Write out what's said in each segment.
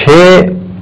6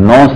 9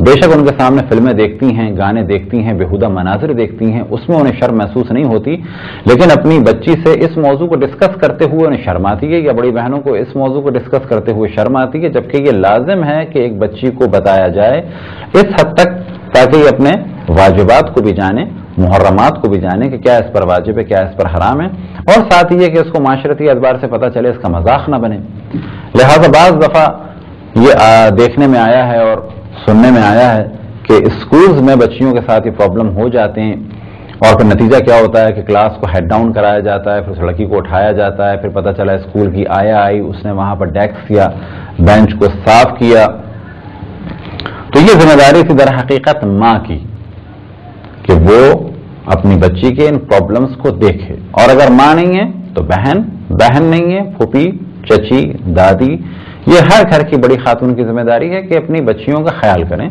بے شک ان کے سامنے فلمیں دیکھتی ہیں، گانے دیکھتی ہیں، بےہودہ مناظر دیکھتی ہیں، اس میں انہیں شرم محسوس نہیں ہوتی، لیکن اپنی بچی سے اس موضوع کو ڈسکس کرتے ہوئے انہیں شرم آتی ہے، یا بڑی بہنوں کو اس موضوع کو ڈسکس کرتے ہوئے شرم آتی ہے، جبکہ یہ لازم ہے کہ ایک بچی کو بتایا جائے اس حد تک تاکہ یہ اپنے واجبات کو بھی جانے، محرمات کو بھی جانے کہ کیا اس پر واجب ہے، کیا اس پر حرام ہے، اور ساتھ یہ کہ اس کو معاشرتی اعتبار سے پتہ چلے، اس کا مذاق نہ بنے۔ لہذا بعض دفعہ یہ دیکھنے میں آیا ہے اور سننے میں آیا ہے کہ اسکولز میں بچیوں کے ساتھ یہ پرابلم ہو جاتے ہیں، اور پھر نتیجہ کیا ہوتا ہے کہ کلاس کو ہیڈ ڈاؤن کرایا جاتا ہے، پھر اس لڑکی کو اٹھایا جاتا ہے، پھر پتہ چلا اسکول کی آیا آئی، اس نے وہاں پر ڈیسک یا بینچ کو صاف کیا۔ تو یہ ذمہ داری تھی در حقیقت ماں کی کہ وہ اپنی بچی کے ان پرابلمس کو دیکھے، اور اگر ماں نہیں ہے تو بہن نہیں ہے، پھوپھی، چچی، دادی، یہ ہر گھر کی بڑی خاتون کی ذمہ داری ہے کہ اپنی بچیوں کا خیال کریں،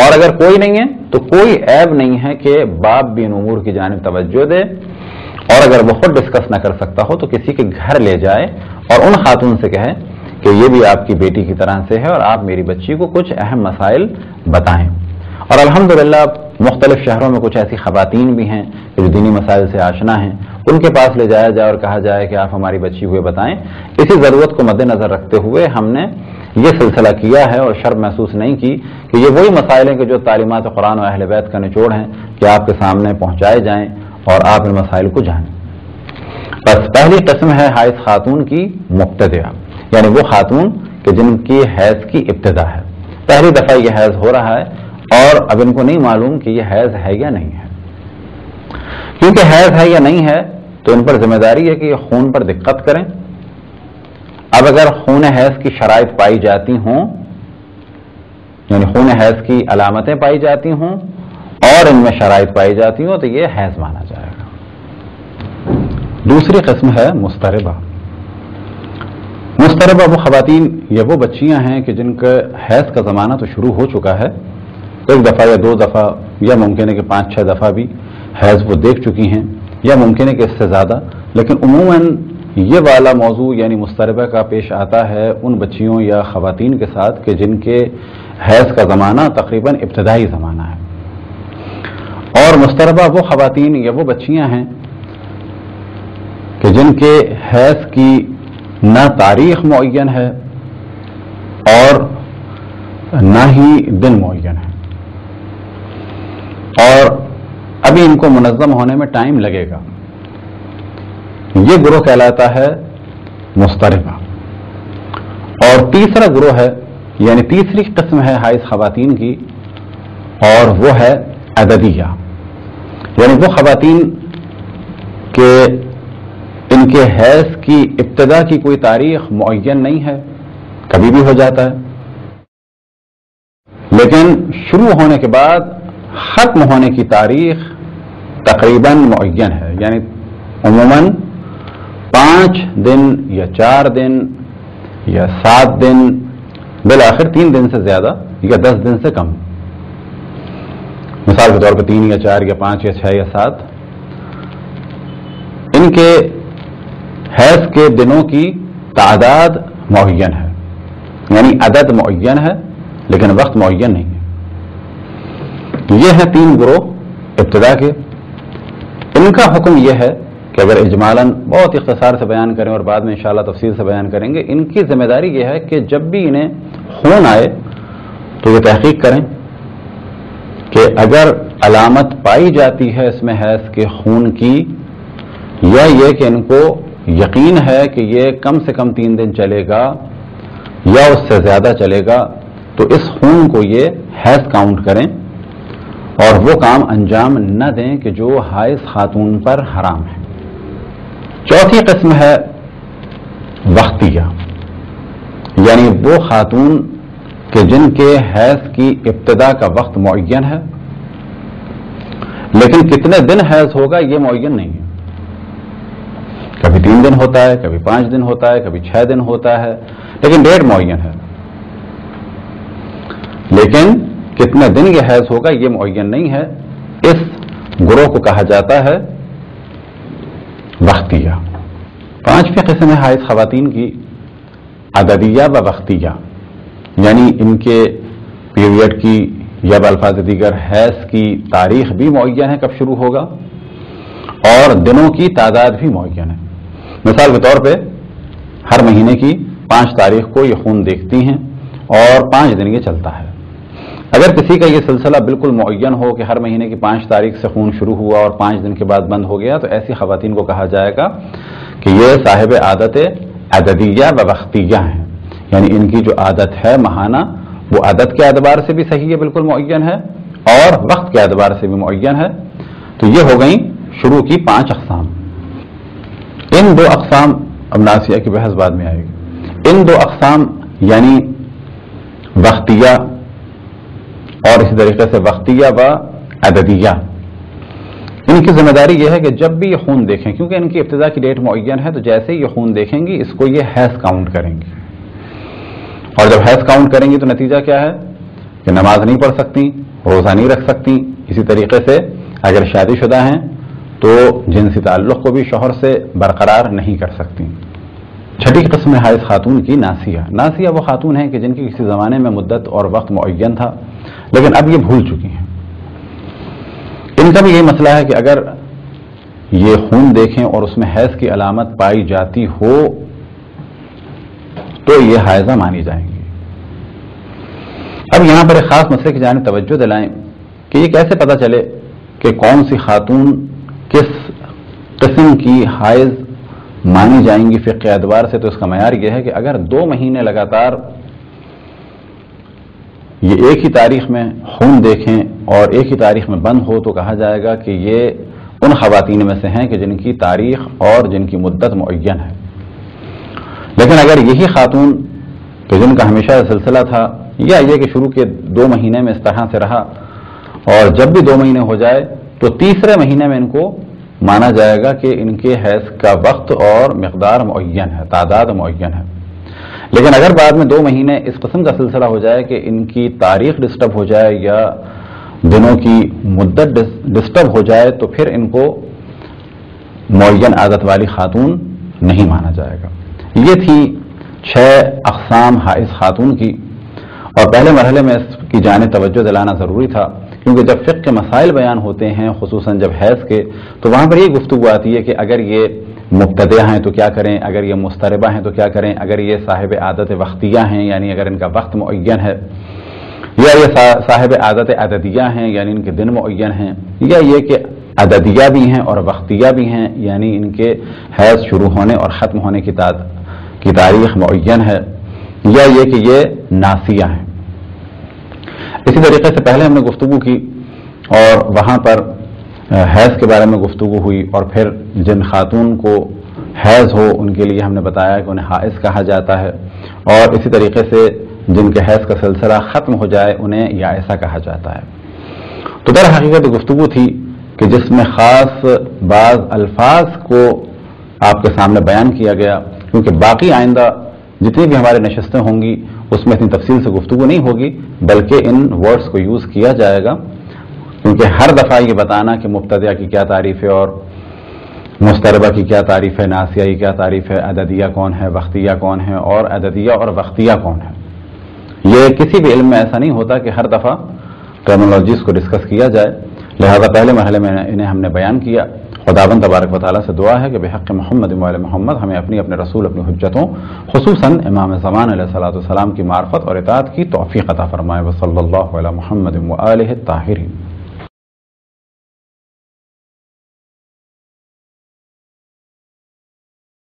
اور اگر کوئی نہیں ہے تو کوئی عیب نہیں ہے کہ باپ بھی ان امور کی جانب توجہ دے، اور اگر وہ خود ڈسکس نہ کر سکتا ہو تو کسی کے گھر لے جائے اور ان خاتون سے کہے کہ یہ بھی آپ کی بیٹی کی طرح سے ہے اور آپ میری بچی کو کچھ اہم مسائل بتائیں۔ اور الحمدللہ مختلف شہروں میں کچھ ایسی خواتین بھی ہیں کہ جو دینی مسائل سے آشنا ہیں، ان کے پاس لے جایا جائے اور کہا جائے کہ آپ ہماری بچی کو بتائیں۔ اسی ضرورت کو مد نظر رکھتے ہوئے ہم نے یہ سلسلہ کیا ہے اور شرم محسوس نہیں کی کہ یہ وہی مسائل ہیں کہ جو تعلیمات قرآن و اہل بیت کا نچوڑ ہیں کہ آپ کے سامنے پہنچائے جائیں اور آپ ان مسائل کو جانیں۔ بس پہلی قسم ہے حائض خاتون کی مبتدعہ، یعنی وہ خاتون کہ جن کی حیض کی ابتدا ہے، پہلی دفعہ یہ حیض ہو رہا ہے اور اب ان کو نہیں معلوم کہ یہ حیض ہے یا نہیں ہے۔ کیونکہ حیض ہے یا نہیں ہے تو ان پر ذمہ داری ہے کہ یہ خون پر دقت کریں۔ اب اگر خون حیض کی شرائط پائی جاتی ہوں، یعنی خون حیض کی علامتیں پائی جاتی ہوں اور ان میں شرائط پائی جاتی ہوں تو یہ حیض مانا جائے گا۔ دوسری قسم ہے مضطربہ۔ مضطربہ وہ خواتین یا وہ بچیاں ہیں کہ جن کا حیض کا زمانہ تو شروع ہو چکا ہے، ایک دفعہ یا دو دفعہ یا ممکن ہے کہ 5-6 دفعہ بھی حیض وہ دیکھ چکی ہیں، یا ممکن ہے کہ اس سے زیادہ، لیکن عموماً یہ والا موضوع یعنی مضطربہ کا پیش آتا ہے ان بچیوں یا خواتین کے ساتھ کہ جن کے حیض کا زمانہ تقریباً ابتدائی زمانہ ہے۔ اور مضطربہ وہ خواتین یا وہ بچیاں ہیں کہ جن کے حیض کی نہ تاریخ معین ہے اور نہ ہی دن معین ہے، اور ابھی ان کو منظم ہونے میں ٹائم لگے گا۔ یہ گروہ کہلاتا ہے مضطربہ۔ اور تیسرا گروہ ہے، یعنی تیسری قسم ہے حائض خواتین کی، اور وہ ہے عددیہ، یعنی وہ خواتین کہ ان کے حیض کی ابتدا کی کوئی تاریخ معین نہیں ہے، کبھی بھی ہو جاتا ہے، لیکن شروع ہونے کے بعد ختم ہونے کی تاریخ تقریباً معین ہے، یعنی عموماً 5 دن یا 4 دن یا 7 دن، بالآخر 3 دن سے زیادہ یا 10 دن سے کم۔ مثال کے طور پر 3 یا 4 یا 5 یا 6 یا 7 ان کے حیض کے دنوں کی تعداد معین ہے، یعنی عدد معین ہے لیکن وقت معین نہیں ہے۔ یہ ہیں 3 گروہ ابتدا کے۔ ان کا حکم یہ ہے کہ اگر اجمالاً بہت اختصار سے بیان کریں اور بعد میں انشاءاللہ تفصیل سے بیان کریں گے، ان کی ذمہ داری یہ ہے کہ جب بھی انہیں خون آئے تو یہ تحقیق کریں کہ اگر علامت پائی جاتی ہے اس میں حیض کے خون کی، یا یہ کہ ان کو یقین ہے کہ یہ کم سے کم 3 دن چلے گا یا اس سے زیادہ چلے گا، تو اس خون کو یہ حیض کاؤنٹ کریں اور وہ کام انجام نہ دیں کہ جو حائض خاتون پر حرام ہے۔ چوتھی قسم ہے وقتیہ، یعنی وہ خاتون کہ جن کے حیض کی ابتدا کا وقت معین ہے لیکن کتنے دن حیض ہوگا یہ معین نہیں ہے، کبھی 3 دن ہوتا ہے، کبھی 5 دن ہوتا ہے، کبھی 6 دن ہوتا ہے، لیکن ڈیٹ معین ہے، لیکن کتنے دن یہ حیض ہوگا یہ معین نہیں ہے۔ اس گروہ کو کہا جاتا ہے وقتیہ۔ 5ویں قسم ہے حائض خواتین کی عددیہ و وقتیہ، یعنی ان کے پیریڈ کی یا بالفاظ دیگر حیض کی تاریخ بھی معین ہے کب شروع ہوگا، اور دنوں کی تعداد بھی معین ہے۔ مثال کے طور پہ ہر مہینے کی 5 تاریخ کو یہ خون دیکھتی ہیں اور 5 دن یہ چلتا ہے۔ اگر کسی کا یہ سلسلہ بالکل معین ہو کہ ہر مہینے کی 5 تاریخ سے خون شروع ہوا اور 5 دن کے بعد بند ہو گیا، تو ایسی خواتین کو کہا جائے گا کہ یہ صاحب عادت عددیہ و وقتیہ ہیں، یعنی ان کی جو عادت ہے ماہانہ وہ عادت کے اعتبار سے بھی صحیح ہے، بالکل معین ہے، اور وقت کے اعتبار سے بھی معین ہے۔ تو یہ ہو گئیں شروع کی 5 اقسام۔ ان 2 اقسام، اب ناسیہ کی بحث بعد میں آئے گی، ان 2 اقسام یعنی وقتیہ اور اسی طریقے سے وقتیہ و عددیہ، ان کی ذمہ داری یہ ہے کہ جب بھی یہ خون دیکھیں، کیونکہ ان کی ابتدا کی ڈیٹ معین ہے، تو جیسے ہی یہ خون دیکھیں گی اس کو یہ حیض کاؤنٹ کریں گی، اور جب حیض کاؤنٹ کریں گی تو نتیجہ کیا ہے کہ نماز نہیں پڑھ سکتی، روزہ نہیں رکھ سکتی۔ اسی طریقے سے اگر شادی شدہ ہیں تو جنسی تعلق کو بھی شوہر سے برقرار نہیں کر سکتی۔ چھٹی قسم حائض خاتون کی ناسیہ۔ ناسیہ وہ خاتون ہیں کہ جن کی کسی زمانے میں مدت اور وقت معین تھا لیکن اب یہ بھول چکی ہیں۔ ان کا بھی یہی مسئلہ ہے کہ اگر یہ خون دیکھیں اور اس میں حیض کی علامت پائی جاتی ہو تو یہ حائضہ مانی جائیں گی۔ اب یہاں پر ایک خاص مسئلے کی جانب توجہ دلائیں کہ یہ کیسے پتہ چلے کہ کون سی خاتون کس قسم کی حائض مانی جائیں گی فقہ کے اعتبار سے۔ تو اس کا معیار یہ ہے کہ اگر 2 مہینے لگاتار یہ ایک ہی تاریخ میں خون دیکھیں اور ایک ہی تاریخ میں بند ہو تو کہا جائے گا کہ یہ ان خواتین میں سے ہیں کہ جن کی تاریخ اور جن کی مدت معین ہے۔ لیکن اگر یہی خاتون کہ جن کا ہمیشہ سلسلہ تھا یا یہ کہ شروع کے 2 مہینے میں اس طرح سے رہا اور جب بھی 2 مہینے ہو جائے تو تیسرے مہینے میں ان کو مانا جائے گا کہ ان کے حیض کا وقت اور مقدار معین ہے، تعداد معین ہے۔ لیکن اگر بعد میں 2 مہینے اس قسم کا سلسلہ ہو جائے کہ ان کی تاریخ ڈسٹرب ہو جائے یا دنوں کی مدت ڈسٹرب ہو جائے تو پھر ان کو معین عادت والی خاتون نہیں مانا جائے گا۔ یہ تھی 6 اقسام حائض خاتون کی، اور پہلے مرحلے میں اس کی جانب توجہ دلانا ضروری تھا کیونکہ جب فقہ کے مسائل بیان ہوتے ہیں خصوصاً جب حیض کے، تو وہاں پر یہ گفتگو آتی ہے کہ اگر یہ مبتدع ہیں تو کیا کریں، اگر یہ مضطربہ ہیں تو کیا کریں، اگر یہ صاحب عادت وقتیہ ہیں یعنی اگر ان کا وقت معین ہے، یا یہ صاحب عادت عددیہ ہیں یعنی ان کے دن معین ہیں، یا یہ کہ عددیہ بھی ہیں اور وقتیہ بھی ہیں یعنی ان کے حیض شروع ہونے اور ختم ہونے کی تاریخ معین ہے، یا یہ کہ یہ ناسیہ ہیں۔ اسی طریقے سے پہلے ہم نے گفتگو کی اور وہاں پر حیض کے بارے میں گفتگو ہوئی، اور پھر جن خاتون کو حیض ہو ان کے لیے ہم نے بتایا کہ انہیں حائض کہا جاتا ہے، اور اسی طریقے سے جن کے حیض کا سلسلہ ختم ہو جائے انہیں یائسہ کہا جاتا ہے۔ تو در حقیقت گفتگو تھی کہ جس میں خاص بعض الفاظ کو آپ کے سامنے بیان کیا گیا، کیونکہ باقی آئندہ جتنی بھی ہماری نشستیں ہوں گی اس میں اتنی تفصیل سے گفتگو نہیں ہوگی، بلکہ ان ورڈز کو یوز کیا جائے گا، کیونکہ ہر دفعہ یہ بتانا کہ مبتدع کی کیا تعریف ہے اور مضطربہ کی کیا تعریف ہے، ناسیہ کی کیا تعریف ہے، عددیہ کون ہے، وقتیہ کون ہے، اور عددیہ اور وقتیہ کون ہے، یہ کسی بھی علم میں ایسا نہیں ہوتا کہ ہر دفعہ ٹرمنالوجیز کو ڈسکس کیا جائے۔ لہذا پہلے مرحلے میں انہیں ہم نے بیان کیا۔ خداوند تبارک و تعالیٰ سے دعا ہے کہ بحق محمد و آل محمد ہمیں اپنے رسول اپنی حجتوں خصوصاً امام زمان علیہ الصلوۃ والسلام کی معرفت اور اطاعت کی توفیق عطا فرمائے۔ وصلی اللہ علی محمد و آلہ الطاہرین۔